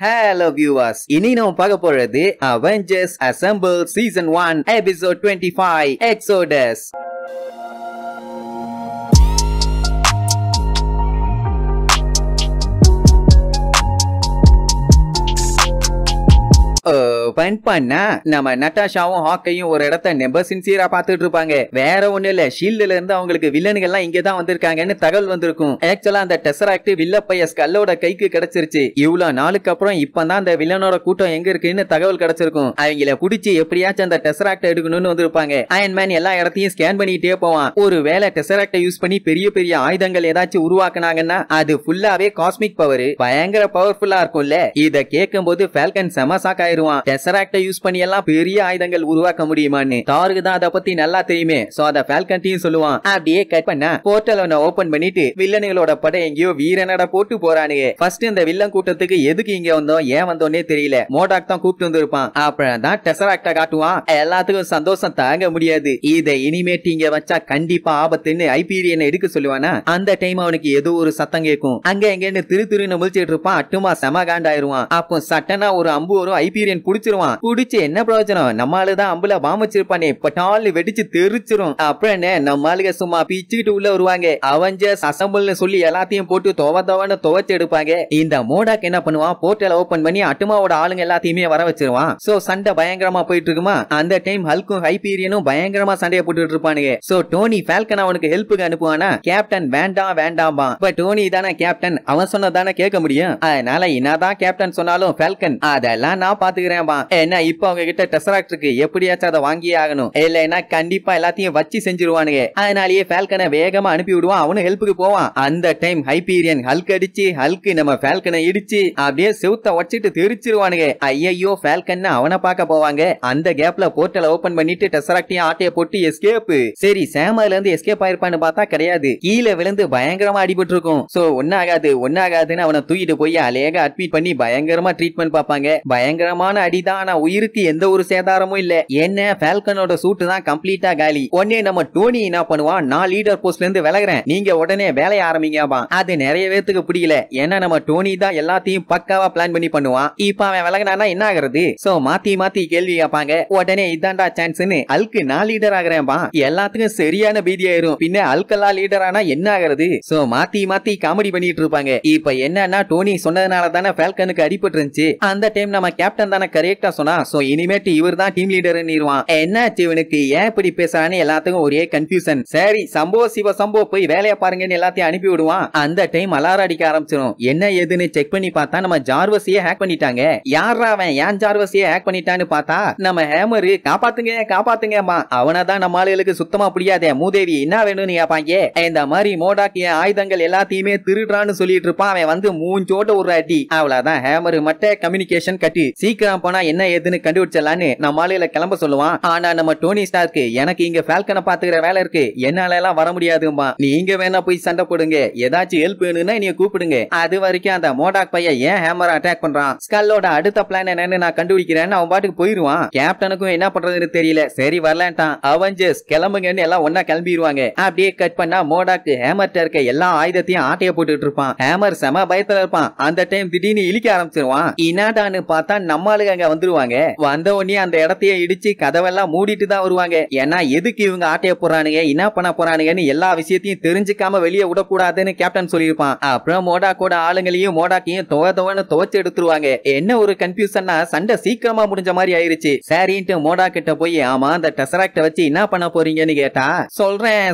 Hello viewers, இனி நம்ம பார்க்க போறது Avengers Assemble Season 1 Episode 25 Exodus. Open பண்ணா நம்ம நட்டாஷாவும் ஹாக்கையும் ஒரு இடத்த நெம்ப சின்சியரா பாத்துட்டு இருப்பாங்க. வேற ஒண்ணு இல்ல, ஷீல்ட்ல இருந்து அவங்களுக்கு வில்லனுகள் எல்லாம் இங்கதான் வந்திருக்காங்கன்னு தகவல் வந்திருக்கும். ஆக்சுவலா அந்த டெசராக்ட் வில்லப்பைய ஸ்கல்லோட கைக்கு கிடைச்சிருச்சு. இவ்வளவு நாளுக்கு அப்புறம் இப்பதான் அந்த வில்லனோட கூட்டம் எங்க இருக்குன்னு தகவல் கிடைச்சிருக்கும். அவங்கள புடிச்சு எப்படியாச்சும் அந்த டெசராக்ட் எடுக்கணும்னு வந்திருப்பாங்க. அயன்மேன் எல்லா இடத்தையும் ஸ்கேன் பண்ணிட்டே போவான். ஒரு வேளை டெசராக்ட யூஸ் பண்ணி பெரிய பெரிய ஆயுதங்கள் ஏதாச்சும் உருவாக்குனாங்கன்னா அது ஃபுல்லாவே காஸ்மிக் பவர், பயங்கர பவர்ஃபுல்லா இருக்கும்ல. இத கேட்கும் போது ஃபால்கன் செம ஷாக் ஆயிருவான். டெசராக்ட யூஸ் பண்ணி எல்லாம் பெரிய ஆயுதங்கள் உருவாக்க முடியுமான்னு. தாருக்கு தான் அத பத்தி நல்லா தெரியுமே. சோ அத ஃபால்கன்டையும் சொல்லுவான். அப்படியே கட் பண்ணா போர்ட்டல் ஒன்னு ஓபன் பண்ணிட்டு வில்லனுகளோட படை எங்கேயோ வீரனட போட்டு போறானுங்க. ஃபர்ஸ்ட் இந்த வில்லன் கூட்டத்துக்கு எதுக்கு இங்க வந்தோம் ஏன் வந்தோன்னே தெரியல. மோடாக் தான் கூப்பிட்டு வந்திருப்பான். அப்புறம் தான் டெசராக்ட காட்டுவான். எல்லாத்துக்கும் சந்தோஷம் தாங்க முடியாது. இதை இனிமேட்டு இங்க வச்சா கண்டிப்பா ஆபத்துன்னு ஹைபீரியன் எடுக்க சொல்லுவானா. அந்த டைம் அவனுக்கு ஏதோ ஒரு சத்தம் கேட்கும். அங்க எங்கன்னு திருன்னு முழிச்சிட்டு இருப்பான். அட்டுமா செம காண்டாயிருவான். அப்போ சட்டனா ஒரு அம்பு வரும். ஹைபீரியன் புடிச்சிருவான். புடிச்சு என்ன பிரயோஜனம், நம்மளுதான் அம்புல பாமிச்சிருப்பானே, பட்டால் வெடிச்சு தெரிச்சிரும். அப்புறம் என்ன, நம்மளுக்கு சும்மா பீச்சுக்கிட்டு உள்ள வருவாங்க. அவெஞ்சர்ஸ் அசம்பிள்னு சொல்லி எல்லாத்தையும் போட்டு துவன்னு துவச்சு எடுப்பாங்க. இந்த மோடாக் என்ன பண்ணுவான், போர்ட்டலை ஓபன் பண்ணி அட்டுமாவோட ஆளுங்க எல்லாத்தையுமே வர வச்சிருவான். சோ சண்டை பயங்கரமா போயிட்டு இருக்குமா. அந்த டைம் ஹல்க்கும் ஹைபீரியனும் பயங்கரமா சண்டையை போட்டுட்டு இருப்பானுங்க. சோ டோனி ஃபால்கன் அவனுக்கு ஹெல்ப்புக்கு அனுப்புவானா. கேப்டன் வேண்டாம் வேண்டாம்பா. பட் டோனி தானே கேப்டன், அவன் சொன்னதானே கேட்க முடியும். அதனால என்னதான் கேப்டன் சொன்னாலும் ஃபால்கன் அதெல்லாம் நான் பாத்துக்கிறேன். என்ன இப்ப அவங்க கிட்ட டெசராக்ட் இருக்கு, எப்படியாச்சும் அதை வாங்கியே ஆகணும். இல்லைன்னா கண்டிப்பா எல்லாத்தையும் வச்சு செஞ்சிருவானுங்க. அதனாலேயே ஃபால்கனை வேகமா அனுப்பி விடுவான். அவனு ஹெல்ப்புக்கு போவான். அந்த டைம் ஹைபீரியன் ஹல்க் அடிச்சு ஹல்க் நம்ம ஃபால்கனை இடிச்சு அப்படியே செவுத்த வச்சிட்டு தெரிச்சிருவானுங்க. ஐயோ ஃபால்கன் அவனை பார்க்க போவாங்க. அந்த கேப்ல போர்ட்டலை ஓபன் பண்ணிட்டு டெசராக்டையும் ஆட்டைய போட்டு எஸ்கேப். சரி சேமால இருந்து எஸ்கேப் ஆயிருப்பான்னு பார்த்தா கிடையாது. கீழே விழுந்து பயங்கரமா அடிபட்டு இருக்கும். சோ ஒன்னாகாதுன்னு அவனை தூக்கிட்டு போய் அலேக அட்மிட் பண்ணி பயங்கரமா ட்ரீட்மெண்ட் பார்ப்பாங்க. பயங்கரமான அடிதான், உயிருக்கு எந்த ஒரு சேதாரமும் இல்ல. என்ன ஃபால்கனோட சூட்டு தான் கம்ப்ளீட்டா காலி. உடனே நம்ம டோனி என்ன பண்ணுவான், நான் லீடர் போஸ்ட்ல இருந்து விலகுறேன், நீங்க உடனே வேலைய ஆரம்பிங்க. அது நிறைய பேருக்கு பிடிக்கல. ஏன்னா நம்ம டோனி தான் எல்லாத்தையும் பக்காவா பிளான் பண்ணி பண்ணுவான். இப்ப அவன் விலகினா என்ன ஆகுறது. சோ மாத்தி கேள்வி கேட்பாங்க. உடனே இதாண்டா சான்ஸ்னு அல்கு நான் லீடர் ஆகிறேன்பா. எல்லாத்துக்கும் சரியான பீதி ஆயிரும். பின்ன அல்கெல்லாம் லீடர் ஆனா என்ன ஆகுறது. சோ மாத்தி காமெடி பண்ணிட்டு இருப்பாங்க. இப்ப என்னன்னா டோனி சொன்னதுனால தானே ஃபால்கனுக்கு அடிபட்டு இருந்துச்சு. அந்த டைம் நம்ம கேப்டன் தானே கரெக்டா சொன்னா. சோ இனிமேட்டு இவர் தான் டீம் லீடர்னிருவான். என்னாச்சு இவனுக்கு, ஏன் இப்படி பேசுறான்னு எல்லாத்துக்கும் ஒரே கன்ஃபியூஷன். சரி சம்போ சிவ சம்போ போய் வேலையை பாருங்கன்னு எல்லாத்தையும் அனுப்பி விடுவான். அந்த டைம் அலாரம் அடிக்க ஆரம்பிச்சிடும். என்ன ஏதுன்னு செக் பண்ணி பார்த்தா நம்ம ஜார்வஸையே ஹேக் பண்ணிட்டாங்க. யாரா அவன் ஏன் ஜார்வஸையே ஹேக் பண்ணிட்டான்னு பார்த்தா நம்ம ஹேமரு காப்பாத்துங்கம்மா. அவனதான் நம்ம ஆளுகளுக்கு சுத்தமா புரியாதே. மூதேவி என்ன வேணும்னு கேட்பாங்க. இந்த மாதிரி மோடாக் ஆயுதங்கள் எல்லாத்தையுமே திருடுறான்னு சொல்லிட்டு இருப்பான். அவன் வந்து மூஞ்சோட ஒரு அடி. அவ்வளவுதான், ஹேமரு மட்டும் கம்யூனிகேஷன் கட்டி சீக்கிரம் போனா என்ன ஏதுன்னு கண்டுபிடிச்சலான்னு நம்ம ஆளுல கிளம்ப சொல்லுவான். ஆனா நம்ம டோனி ஸ்டார்க்கு எனக்கு இங்க ஃபால்கனை பாத்துக்கிற வேலை இருக்கு, என்னால எல்லாம் வர முடியாதும்பா. நீங்க வேணா போய் சண்டை போடுங்க, ஏதாச்சும் ஹெல்ப் வேணும்னா நீங்க கூப்பிடுங்க. அது வரைக்கும் அந்த மோடாக் பையன் ஏன் ஹேமரை அட்டாக் பண்றான், ஸ்கல்லோட அடுத்த பிளான் என்னன்னு நான் கண்டுபிடிக்கிறேன்னு அவன் பாட்டுக்கு போயிருவான். கேப்டனுக்கும் என்ன பண்றதுன்னு தெரியல. சரி வரலான்ட்டான். அவெஞ்சர்ஸ் கிளம்புங்கன்னு எல்லாம் ஒன்னா கிளம்பிடுவாங்க. அப்படியே கட் பண்ணா மோடாக் ஹேமர்ட்ட இருக்க எல்லா ஆயுதத்தையும் ஆட்டைய போட்டுட்டு இருப்பான். ஹேமர் செம பயத்துல இருப்பான். அந்த டைம் திடீர்னு இழிக்க ஆரம்பிச்சிருவான். இனாடான்னு பார்த்தா நம்ம ஆளுங்க அங்க வந்துருவாங்க. வந்த உடனே அந்த இடத்தையே இடிச்சு கதவெல்லாம் மூடிட்டு தான் வருவாங்க. ஏன்னா எதுக்கு இவங்க ஆட்டைய போறானுங்க, என்ன பண்ண போறானுங்கன்னு எல்லா விஷயத்தையும் தெரிஞ்சுக்காம வெளியே விடக்கூடாதுன்னு கேப்டன் சொல்லியிருப்பான். அப்புறம் மோடாக்கோட ஆளுங்களையும் மோடாக்கையும் துவச்சு எடுத்துருவாங்க. என்ன ஒரு கன்ஃபியூஷன்னா சண்டை சீக்கிரமா முடிஞ்ச மாதிரி ஆயிருச்சு. சரின்ட்டு மோடா கிட்ட போய் ஆமா அந்த டெசராக்ட வச்சு என்ன பண்ண போறீங்கன்னு கேட்டா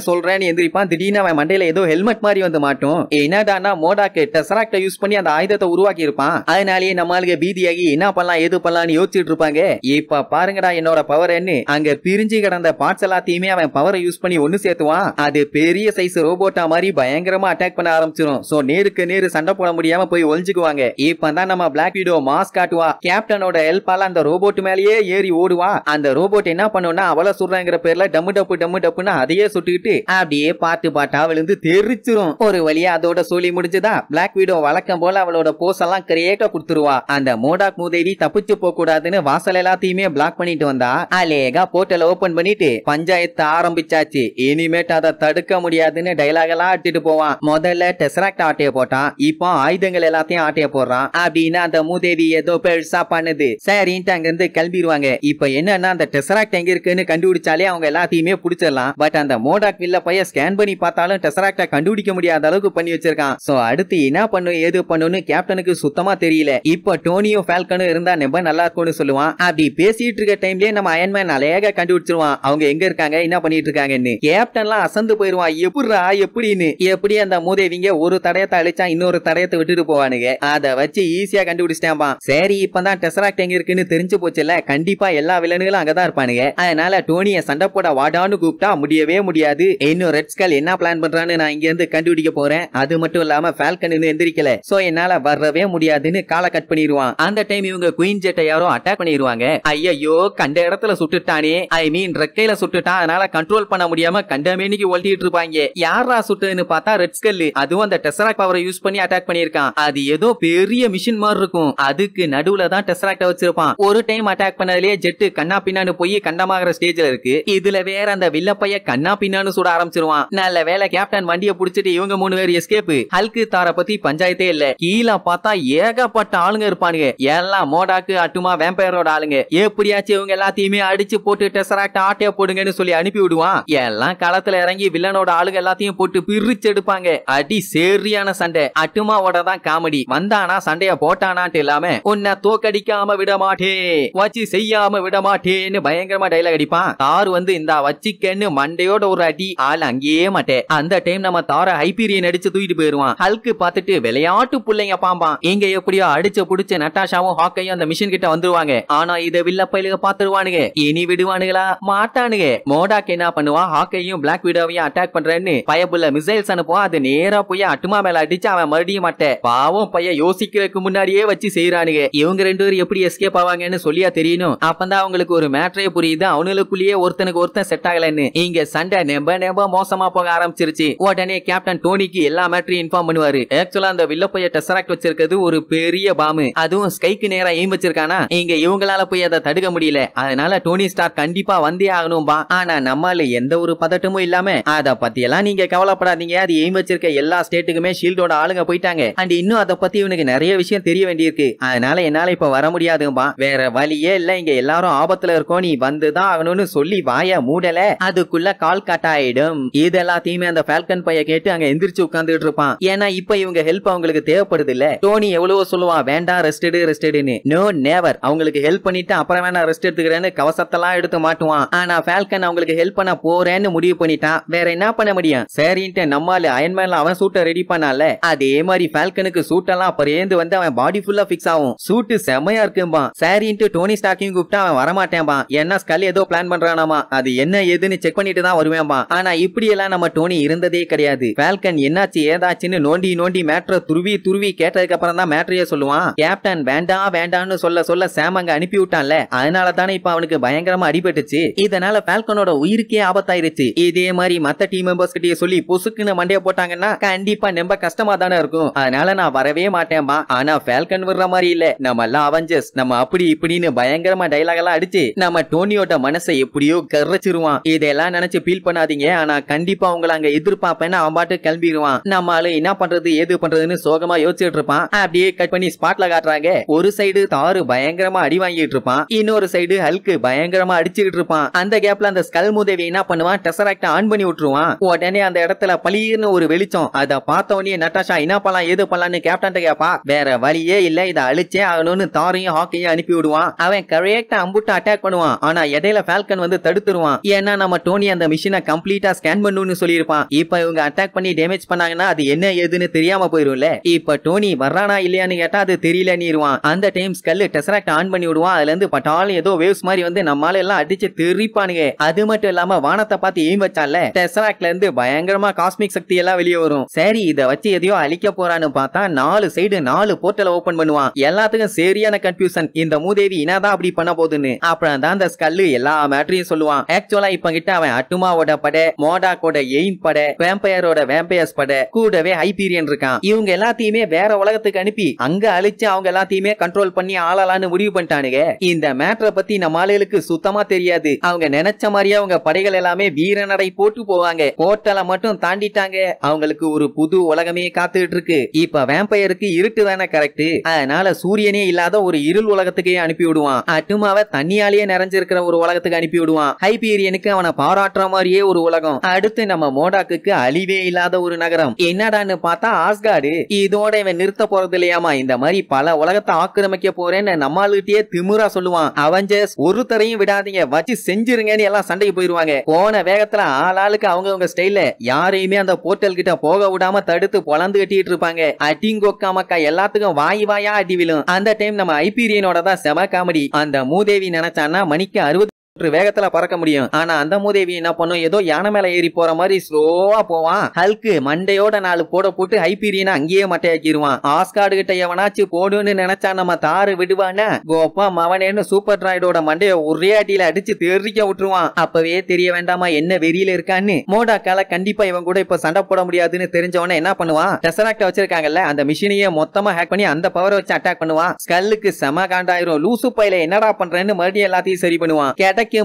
சொல்றேன்னு எந்திரிப்பான். திடீர்னு அவன் மண்டையில ஏதோ ஹெல்மெட் மாதிரி வந்து மாட்டும். என்னடானா மோடாக்கு டெசராக்ட யூஸ் பண்ணி அந்த ஆயுதத்தை உருவாக்கி இருப்பான். அதனாலேயே நம்மளுக்கு பீதியாகி என்ன பண்ணலாம் எது பண்ணலாம்னு யோசிச்சுட்டு இருப்பாங்க. இப்ப பாருங்கடா என்னோட பவர் என்ன. அங்க பிரிஞ்சு கிடந்த பார்ட்ஸ் எல்லாத்தையுமே அவன் பவரை யூஸ் பண்ணி ஒன்னு சேர்த்துவான். அது பெரிய சைஸ் ரோபோட்டா மாதிரி பயங்கரமா அட்டாக் பண்ண ஆரம்பிச்சிடும். சோ நேருக்கு நேரு சண்டை போட முடியாம போய் ஒளிஞ்சுக்குவாங்க. இப்பதான் நம்ம பிளாக் வீடோ மாஸ் காட்டுவா. கேப்டனோட ஹெல்ப்பால அந்த ரோபோட் மேலேயே ஏறி ஓடுவா. அந்த ரோபோட் என்ன பண்ணும்னா அவளை சுடுறங்கிற பேர்ல டம்மு டப்புன்னு அதையே சுட்டுக்கிட்டு அப்படியே பாட்டா விழுந்து தெரிச்சிரும். ஒரு வழியா அதோட சொல்லி முடிஞ்சுதா. பிளாக் வீடோ வழக்கம் போல அவளோட போஸ் எல்லாம் கிரியேட்டா கொடுத்துருவா. அந்த மோடாக் மூதேவி தப்பிச்சு போக கூடாதுன்னு வாசல் எல்லாத்தையுமே பிளாக் பண்ணிட்டு வந்தா அலேகா போர்ட்டல் ஓபன் பண்ணிட்டு பஞ்சாயத்து ஆரம்பிச்சாச்சு. இனிமேட்டு அதை தடுக்க முடியாதுன்னு டைலாக் எல்லாம் ஆட்டிட்டு போவான். முதல்ல டெசராக்ட் ஆட்டைய போட்டான், இப்போ ஆயுதங்கள் எல்லாத்தையும் ஆட்டைய போடுறான். அப்படின்னு அந்த மூதேவி ஏதோ பெருசா பண்ணுது. சரின்ட்டு அங்க இருந்து கிளம்பிடுவாங்க. இப்ப என்னன்னா அந்த டெசராக்ட் எங்க இருக்குன்னு கண்டுபிடிச்சாலே அவங்க எல்லாத்தையுமே பிடிச்சிடலாம். பட் அந்த மோடாக் வில்ல பைய ஸ்கேன் பண்ணி பார்த்தாலும் டெசராக்ட கண்டுபிடிக்க முடியாத அளவுக்கு பண்ணி வச்சிருக்கான். சோ அடுத்து என்ன பண்ணும் ஏது பண்ணுன்னு கேப்டனுக்கு சுத்தமா தெரியல. இப்ப டோனியும் ஃபால்கனும் இருந்தா நம்ப நல்லா இருக்கும்னு சொல்லுவான். அப்படி பேசிட்டு இருக்க டைம்லயே நம்ம அயன்மேன் அழகா கண்டுபிடிச்சிருவான் அவங்க எங்க இருக்காங்க என்ன பண்ணிட்டு இருக்காங்கன்னு. கேப்டன்லாம் அசந்து போயிருவான். எப்படிரா எப்படின்னு. எப்படி அந்த மூதேவிங்க ஒரு தடயத்தை அழிச்சா இன்னொரு தடயத்தை விட்டுட்டு போவானுங்க. அதை வச்சு ஈஸியா கண்டுபிடிச்சிட்டான். சரி இப்பதான் டெசராக்ட் எங்க இருக்குன்னு தெரிஞ்சு போச்சுல, கண்டிப்பா எல்லா வில்லனுகளும் அங்கதான் இருப்பானுங்க. அதனால டோனிய சண்டை போட வாடான்னு கூப்பிட்டா முடியவே முடியாது. இன்னும் ரெட் ஸ்கல் என்ன பிளான் பண்றான்னு நான் இங்க இருந்து கண்டுபிடிக்க போறேன். அது மட்டும் இல்லாம ஃபால்கன் இன்னும் எந்திரிக்கல, சோ என்னால வரவே முடியாதுன்னு காலை கட் பண்ணிடுவான். அந்த டைம் இவங்க குயின் ஜெட்டை யாரோ அட்டாக் பண்ணிடுவாங்க. ஐயோ கண்ட இடத்துல சுட்டுட்டானே, ஐ மீன் ரெக்கையில சுட்டுட்டான். அதனால கண்ட்ரோல் பண்ண முடியாம கண்டமேனிக்கு ஒல்ட்டிட்டு இருப்பாங்க. யாரா சுட்டுன்னு பார்த்தா ரெட் ஸ்கல். அதுவும் அந்த டெசராக்ட் பவரை யூஸ் பண்ணி அட்டாக் பண்ணிருக்கான். அது ஏதோ பெரிய மிஷின் மாதிரி இருக்கும். அதுக்கு நடுவுல தான் டெசராக்ட வச்சிருப்பான். ஒரு டைம் அட்டாக் பண்ணதுலயே ஜெட்டு கண்ணா பின்னான்னு போய் கண்டமாகற ஸ்டேஜ்ல இருக்கு. இதுல வேற அந்த வில்லப்பைய கண்ணா பின்னான்னு சுட ஆரம்பிச்சிருவான். நல்ல வேலை கேப்டன் வண்டியை புடிச்சிட்டு இவங்க 3 பேர் எஸ்கேப். ஹல்கு தார பத்தி பஞ்சாயத்தே இல்ல. கீழே பார்த்தா ஏகப்பட்ட ஆளுங்க இருப்பானுங்க. எல்லாம் மோடாக்கு அட்டுமா வேம்பயரோட ஆளுங்க. எப்படியாச்சும் இவங்க எல்லாத்தையுமே அடிச்சு போட்டு டெசராக்ட் ஆட்டைய போடுங்கன்னு சொல்லி அனுப்பி விடுவான். எல்லாம் களத்துல இறங்கி வில்லனோட ஆளுங்க எல்லாத்தையும் போட்டு பிரிச்சு எடுப்பாங்க. அடி சரியான சண்டை. அட்டுமாவோட தான் காமெடி. வந்தானா சண்டைய போட்டானான்ட்டு இல்லாம உன்னை தோக்கடிக்காம விட மாட்டே, வச்சு செய்யாம விட மாட்டேன்னு பயங்கரமா டைலாக் அடிப்பான். தார் வந்து இந்த வச்சிக்கன்னு மண்டையோட ஒரு அடி. ஆள் அங்கேயே மாட்டேன். அந்த டைம் நம்ம தார ஹைபீரியன் அடிச்சு தூக்கிட்டு போயிருவான். ஹல்கு பார்த்துட்டு விளையாட்டு புள்ளைங்க பாம்பான். இங்க எப்படியோ அடிச்சு புடிச்சு நட்டாஷாவும் ஹாக்கையும் அந்த மிஷின் கிட்ட வந்துருவாங்க. ஆனா இத வில்ல பயிலுக பாத்துருவானுங்க. இனி விடுவானுங்களா மாட்டானுங்க. மோடாக் என்ன பண்ணுவான், ஹாக்கையும் பிளாக் விடோவையும் அட்டாக் பண்றேன்னு பயபுள்ள மிசைல்ஸ் அனுப்புவான். அது நேரா போய் அட்டுமா மேல அடிச்சு அவன் மறுபடியும் மாட்டேன். பாவம் பைய யோசிக்கிறதுக்கு முன்னாடியே வச்சு செய்யறானுங்க. இவங்க 2 பேரும் எப்படி எஸ்கேப் ஆவாங்கன்னு சொல்லியா தெரியணும். அப்பதான் அவங்களுக்கு ஒரு மேட்ரே புரியுது. அவனுக்குள்ளேயே ஒருத்தனுக்கு ஒருத்தன் செட் ஆகலன்னு. இங்க சண்டை நெம்ப மோசமா போக ஆரம்பிச்சிருச்சு. உடனே கேப்டன் டோனிக்கு எல்லா மேட்டரையும் இன்ஃபார்ம் பண்ணுவாரு. ஆக்சுவலா அந்த வில்லப்பைய டெசராக்ட் வச்சிருக்கிறது ஒரு பெரிய பாம்பு. அதுவும் ஸ்கைக்கு நேரா எய்ம் வச்சிருக்கானா. இங்க இவங்களால போய் அதை தடுக்க முடியல. அதனால டோனி ஸ்டார் கண்டிப்பா வந்தே ஆகணும்பா. ஆனா நம்மால எந்த ஒரு பதட்டமும் இல்லாம அத பத்தி எல்லாம் நீங்க கவலைப்படாதீங்க, அது எய்ம் வச்சிருக்க எல்லா ஸ்டேட்டுக்குமே ஷீல்டோட ஆளுங்க போயிட்டாங்க. அண்ட் இன்னும் அதை பத்தி இவனுக்கு நிறைய விஷயம் தெரிய வேண்டியிருக்கு. அதனால என்னால இப்ப வர முடியாதும்பா. வேற வழியே இல்ல, இங்க எல்லாரும் ஆபத்துல இருக்கோம், நீ வந்துதான் ஆகணும்னு சொல்லி வாய மூடல. அதுக்குள்ள கால் கட் ஆயிடும். இது எல்லாத்தையுமே அந்த ஃபால்கன் பைய கேட்டு அங்க எந்திரிச்சு உட்கார்ந்துட்டு இருப்பான். ஏன்னா இப்ப இவங்க ஹெல்ப் அவங்களுக்கு தேவைப்படுது இல்ல. டோனி எவ்வளவோ சொல்லுவான் வேண்டாம் ரெஸ்டடுன்னு. No never. அவங்களுக்கு ஹெல்ப் பண்ணிட்டு அப்புறம் வேணா ரெஸ்ட் எடுத்துக்கிறேன்னு கவசத்தெல்லாம் எடுத்து மாட்டுவான். ஆனா ஃபால்கன் அவங்களுக்கு ஹெல்ப் பண்ண போறேன்னு முடிவு பண்ணிட்டான். வேற என்ன பண்ண முடியும். சரின்ட்டு நம்மால அயன்மேன்ல அவன் சூட்டை ரெடி பண்ணால, அதே மாதிரி ஃபால்கனுக்கு சூட்டெல்லாம் பறேந்து வந்து அவன் பாடி ஃபுல்லா பிக்ஸ் ஆகும். சூட்டு செமையா இருக்கும்பா. சரின்ட்டு டோனி ஸ்டார்க்கையும் கூப்பிட்டு அவன் வரமாட்டேன்பா. ஏன்னா ஸ்கல் ஏதோ பிளான் பண்றானாமா. அது என்ன ஏதுன்னு செக் பண்ணிட்டு தான் வருவேன்பா. ஆனா இப்படி எல்லாம் நம்ம டோனி இருந்ததே கிடையாது. ஃபால்கன் என்னாச்சு ஏதாச்சுன்னு நோண்டி மேட்ரை துருவி கேட்டதுக்கு அப்புறம் தான் மேட்ரையே சொல்லுவான். கேப்டன் வேண்டாம்னு சொல்ல சாம் அங்க அனுப்பி விட்டான்ல, அதனால தானே இப்ப அவனுக்கு பயங்கரமா அடிபட்டுச்சு. இதனால ஃபால்கனோட உயிருக்கே ஆபத்தாயிருச்சு. இதே மாதிரி மத்த டீம் மெம்பர்ஸ் கிட்டே சொல்லி பொசுக்குன்னு மண்டைய போட்டாங்கன்னா கண்டிப்பா ரொம்ப கஷ்டமா தானே இருக்கும். அதனால நான் வரவே மாட்டேன்பா. ஆனா ஃபால்கன் விடுற மாதிரி இல்ல. நம்ம எல்லாம் அவெஞ்சர்ஸ், நம்ம அப்படி இப்படின்னு பயங்கரமா டைலாக் எல்லாம் அடிச்சு நம்ம டோனியோட மனசை எப்படியோ கரைச்சிருவான். இதெல்லாம் நினைச்சு ஃபீல் பண்ணாதீங்க. ஆனா கண்டிப்பா உங்களை அங்க எதிர்பார்ப்பேன்னு அவன் பாட்டு கிளம்பிடுவான். நம்மளால என்ன பண்றது ஏது பண்றதுன்னு சோகமா யோசிச்சுட்டு இருப்பான். அப்படியே கட் பண்ணி ஸ்பாட்ல காட்டுறாங்க. ஒரு சைடு தாரு பயங்கரமா அடி வாங்கிட்டு இருப்பான், இன்னொரு சைடு ஹல்கு பயங்கரமா அடிச்சுக்கிட்டு இருப்பான். அந்த கேப்ல அந்த ஸ்கல் மூதேவி என்ன பண்ணுவான், டெசராக்ட ஆன் பண்ணி விட்டுருவான். உடனே அந்த இடத்துல பளீர்னு ஒரு வெளிச்சம். அதை பார்த்த உடனே நட்டாஷா என்ன பண்ணலாம் ஏது பண்ணலான்னு கேப்டன் கேப்பா. வேற வழியே இல்ல, இதை அழிச்சே ஆகணும்னு தாரையும் ஹாக்கையும் அனுப்பி விடுவான். அவன் கரெக்டா அம்புட்டு அட்டாக் பண்ணுவான். ஆனா இடையில ஃபால்கன் வந்து தடுத்துருவான். ஏன்னா நம்ம டோனி அந்த மிஷினை கம்ப்ளீட்டா ஸ்கேன் பண்ணணும்னு சொல்லியிருப்பான். இப்ப இவங்க அட்டாக் பண்ணி டேமேஜ் பண்ணாங்கன்னா அது என்ன ஏதுன்னு தெரியாம போயிரும்ல. இப்ப டோனி வர்றானா இல்லையான்னு கேட்டா அது தெரியலன்னுருவான். அந்த டைம் ஸ்கல் டெசராக்ட் ஆன் பண்ணி விடுவான். அதுல இருந்து பட்டாலும் ஏதோ வேவ்ஸ் மாதிரி வந்து நம்மால எல்லாம் அடிச்சு தெரிப்பானுங்க. அது மட்டும் இல்லாம வானத்தை பார்த்து எய்ம் வச்சால, டெசராக்ட்ல இருந்து பயங்கரமா காஸ்மிக் சக்தி எல்லாம் வெளியே வரும். சரி இத வச்சு எதையோ அழிக்க போறான்னு பார்த்தா 4 சைடு 4 போர்ட்டல் ஓபன் பண்ணுவான். எல்லாத்துக்கும் சரியான கன்ஃபியூஷன். இந்த மூதேவி என்னதான் அப்படி பண்ண போகுதுன்னு. அப்புறம் தான் அந்த ஸ்கல் எல்லா மேட்டரையும் சொல்லுவான். ஆக்சுவலா இப்ப கிட்ட அவன் அட்டுமாவோட படை, மோடாக்கோட எய்ம் படை, வேம்பயரோட வேம்பயர்ஸ் படை, கூடவே ஹைபீரியன் இருக்கான். இவங்க எல்லாத்தையுமே வேற உலகத்துக்கு அனுப்பி அங்க அழிச்சு அவங்க எல்லாத்தையுமே கண்ட்ரோல் பண்ணி ஆளலான்னு முடிவு முடிவு பண்ணிட்டானுங்க. இந்த மேட்டரை பத்தி நம்ம ஆளுகளுக்கு சுத்தமா தெரியாது. அவங்க நினைச்ச மாதிரியே அவங்க படைகள் எல்லாமே வீரநடை போட்டு போவாங்க. போர்ட்டலை மட்டும் தாண்டிட்டாங்க, அவங்களுக்கு ஒரு புது உலகமே காத்துட்டு இருக்கு. இப்ப வேம்பயருக்கு இருட்டு தானே கரெக்ட், அதனால சூரியனே இல்லாத ஒரு இருள் உலகத்துக்கே அனுப்பி விடுவான். அட்டுமாவை தண்ணியாலேயே நிறைஞ்சிருக்கிற ஒரு உலகத்துக்கு அனுப்பி விடுவான். ஹைபீரியனுக்கு அவனை பாராட்டுற மாதிரியே ஒரு உலகம். அடுத்து நம்ம மோடாக்கு அழிவே இல்லாத ஒரு நகரம். என்னடான்னு பார்த்தா ஆஸ்கார்டு. இதோட இவன் நிறுத்த போறது இல்லையாமா, இந்த மாதிரி பல உலகத்தை ஆக்கிரமிக்க போறேன்னு நம்மளுக்கிட்டே திமிரா சொல்லுவான். அவெஞ்சர்ஸ் ஒருத்தரையும் விடாதீங்க, வச்சு செஞ்சிருங்கன்னு எல்லாம் சண்டைக்கு போயிருவாங்க. போன வேகத்துல ஆளாளுக்கு அவங்க ஸ்டைல்ல யாரையுமே அந்த போர்ட்டல் கிட்ட போக விடாம தடுத்து பொலந்து கட்டிட்டு இருப்பாங்க. அட்டிங்கோக்காமக்கா எல்லாத்துக்கும் வாய் வாயா அடி விழும். அந்த டைம் நம்ம ஹைபீரியனோட தான் செம காமெடி. அந்த மூதேவி நினைச்சான்னா மணிக்கு 60 வேகத்துல பறக்க முடியும். ஆனா அந்த மூதேவி என்ன பண்ணும், ஏதோ யானை மேல ஏறி போற மாதிரி ஸ்லோவா போவான். ஹல்கு மண்டையோட 4 போட்டு ஹைபீரியனை அங்கேயே மட்டையாக்கிடுவான். ஆஸ்கார்டு கிட்ட எவனாச்சு போடுன்னு நினைச்சா நம்ம தாறு விடுவானா, கோப்பா மவனேன்னு சூப்பர் டிராய்டோட மண்டைய ஒரே அடியில அடிச்சு தெரிக்க விட்டுருவான். அப்பவே தெரிய வேண்டாமா என்ன வெறியில இருக்கான்னு. மோடாக்கால கண்டிப்பா இவன் கூட இப்ப சண்டை போட முடியாதுன்னு தெரிஞ்சவன என்ன பண்ணுவான், டெசராக்ட் வச்சிருக்காங்கல்ல அந்த மிஷினையே மொத்தமா ஹேக் பண்ணி அந்த பவர் வச்சு அட்டாக் பண்ணுவான். ஸ்கல்லுக்கு செம காண்டாயிரும். லூசு பையில என்னடா பண்றேன்னு மறுபடியும் எல்லாத்தையும் சரி பண்ணுவான்.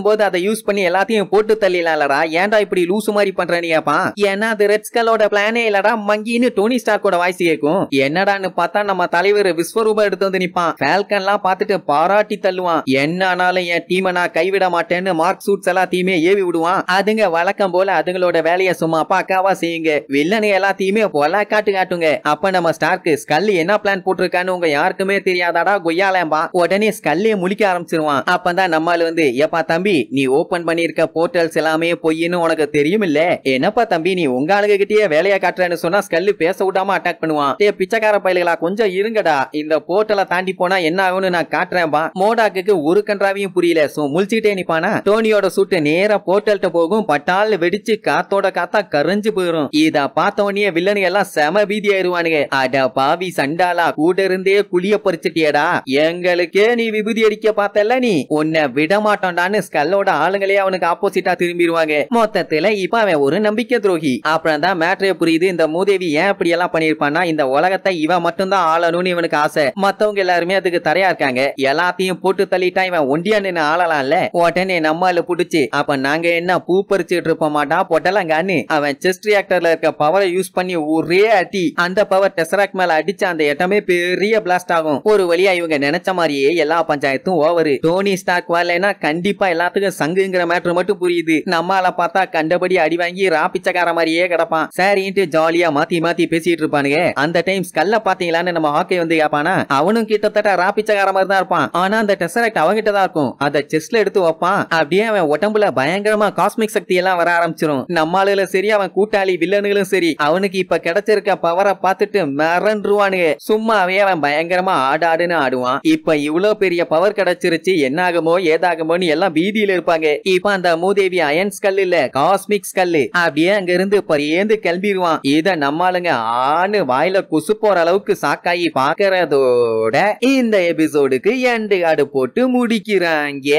போது அதை யூஸ் பண்ணி எல்லாத்தையும் போட்டு தள்ளிடலாம்லடா, ஏன்டா இப்படி லூசு மாதிரி பண்றேன்னு கேப்பான். ஏன்னா அது ரெட் ஸ்கலோட பிளானே இல்லடா மங்கின்னு டோனி ஸ்டார்க்கோட வாய்ஸ் கேட்கும். என்னடான்னு பார்த்தா நம்ம தலைவர் விஸ்வரூபம் எடுத்து வந்து நிப்பான். ஃபால்கன்லாம் பார்த்துட்டு பாராட்டி தள்ளுவான். என்ன ஆனாலும் என் டீமை நான் கைவிட மாட்டேன்னு மார்க் சூட்ஸ் எல்லாத்தையுமே ஏவி விடுவான். அதுங்க வழக்கம் போல அதுங்களோட வேலையை சும்மா அப்பாக்காவா செய்யுங்க, வில்லனை எல்லாத்தையுமே பொல காட்டுங்க. அப்ப நம்ம ஸ்டார்க்கு ஸ்கல் என்ன பிளான் போட்டிருக்கான்னு உங்க யாருக்குமே தெரியாதாடா கொய்யாலேம்பா. உடனே ஸ்கல்லே முழிக்க ஆரம்பிச்சிருவான். அப்பதான் நம்மால் வந்து ஏப்பா தம்பி, நீ ஓபன் பண்ணிருக்க போர்ட்டல்ஸ் எல்லாமே பொய்ன்னு உனக்கு தெரியும் இல்ல, என்னப்பா தம்பி நீ உங்க ஆளுங்க கிட்டயே வேலையா காட்டுறேன்னு சொன்னா ஸ்கல்லு பேச விடாம அட்டாக் பண்ணுவான். பிச்சைக்கார பயல்களா கொஞ்சம் இருங்கடா, இந்த போர்ட்டலை தாண்டி போனா என்ன ஆகும்னு நான் காட்டுறேன்பா. மோடாக்கு ஒரு கன்றாவையும் புரியல. சோ முழிச்சிட்டே நிப்பானா. டோனியோட சூட்டு நேரா போர்ட்டல்ட்ட போகும். பட்டால் வெடிச்சு காத்தோட காத்தா கரைஞ்சு போயிரும். இத பார்த்த உடனே வில்லனுங்க எல்லாம் செம பீதி ஆயிருவானுங்க. அட பாவி சண்டாலா, கூட இருந்தே குளிய பறிச்சிட்டியடா, எங்களுக்கே நீ விபூதி அடிக்க பார்த்தல, நீ உன்னை விட மாட்டோம்டான்னு ஸ்கல்லோட ஆளுங்களே அவனுக்கு ஆப்போசிட்டா திரும்பிடுவாங்க. மொத்தத்துல இப்ப அவன் ஒரு நம்பிக்கை துரோகி. அப்புறம் தான் மேட்ரே புரியுது, இந்த மூதேவி ஏன் இப்படி எல்லாம் பண்ணிருப்பான்னா, இந்த உலகத்தை இவன் மட்டும் தான் ஆளணும்னு இவனுக்கு ஆசை. மத்தவங்க எல்லாருமே அதுக்கு தரையா இருக்காங்க. எல்லாத்தையும் போட்டு தள்ளிட்டா இவன் ஒண்டியா நின்னு ஆளலாம்ல. உடனே நம்மால புடிச்சு அப்ப நாங்க என்ன பூ பறிச்சுட்டு இருப்ப மாட்டா பொட்டலங்கான்னு அவன் செஸ்ட் ரியாக்டர்ல இருக்க பவரை யூஸ் பண்ணி ஒரே அடி அந்த பவர் டெசராக்ட் மேல அடிச்சு அந்த இடமே பெரிய பிளாஸ்ட் ஆகும். ஒரு வழியா இவங்க நினைச்ச மாதிரியே எல்லா பஞ்சாயத்தும் ஓவரு. டோனி ஸ்டார்க் வரலைன்னா கண்டிப்பா எல்லாத்துக்கும் சங்குங்கிற மேட்ரு மட்டும் புரியுது. நம்மால பார்த்தா கண்டபடி அடி வாங்கி ராப்பிச்சக்கார மாதிரியே கிடப்பான். சரின்ட்டு ஜாலியா மாத்தி பேசிட்டு இருப்பானுங்க. அந்த டைம் ஸ்கல்ல பாத்தீங்களான்னு நம்ம ஹாக்கி வந்து கேப்பானா, அவனும் கிட்டத்தட்ட ராப்பிச்சக்கார மாதிரி தான் இருப்பான். ஆனா அந்த டெசராக்ட் அவங்கிட்ட தான் இருக்கும். அத செஸ்ட்ல எடுத்து வைப்பான். அப்படியே அவன் உடம்புல பயங்கரமா காஸ்மிக் சக்தி எல்லாம் வர ஆரம்பிச்சிடும். நம்மால சரி அவன் கூட்டாளி வில்லனுகளும் சரி அவனுக்கு இப்ப கிடைச்சிருக்க பவரை பார்த்துட்டு மிரண்டுருவானுங்க. சும்மாவே அவன் பயங்கரமா ஆடாடுன்னு ஆடுவான். இப்ப இவ்வளவு பெரிய பவர் கிடைச்சிருச்சு, என்ன ஆகுமோ ஏதாகுமோன்னு எல்லாம் பீதியில இருப்பாங்க. இப்ப அந்த மூதேவி அயன் ஸ்கல் இல்ல காஸ்மிக் ஸ்கல். அப்படியே அங்க இருந்து பரியேந்து கிளம்பிடுவான். இத நம்மாளுங்க ஆணு வாயில குசு போற அளவுக்கு சாக்காயி பாக்குறதோட இந்த எபிசோடுக்கு எண்டு கார்டு போட்டு முடிக்கிறாங்க.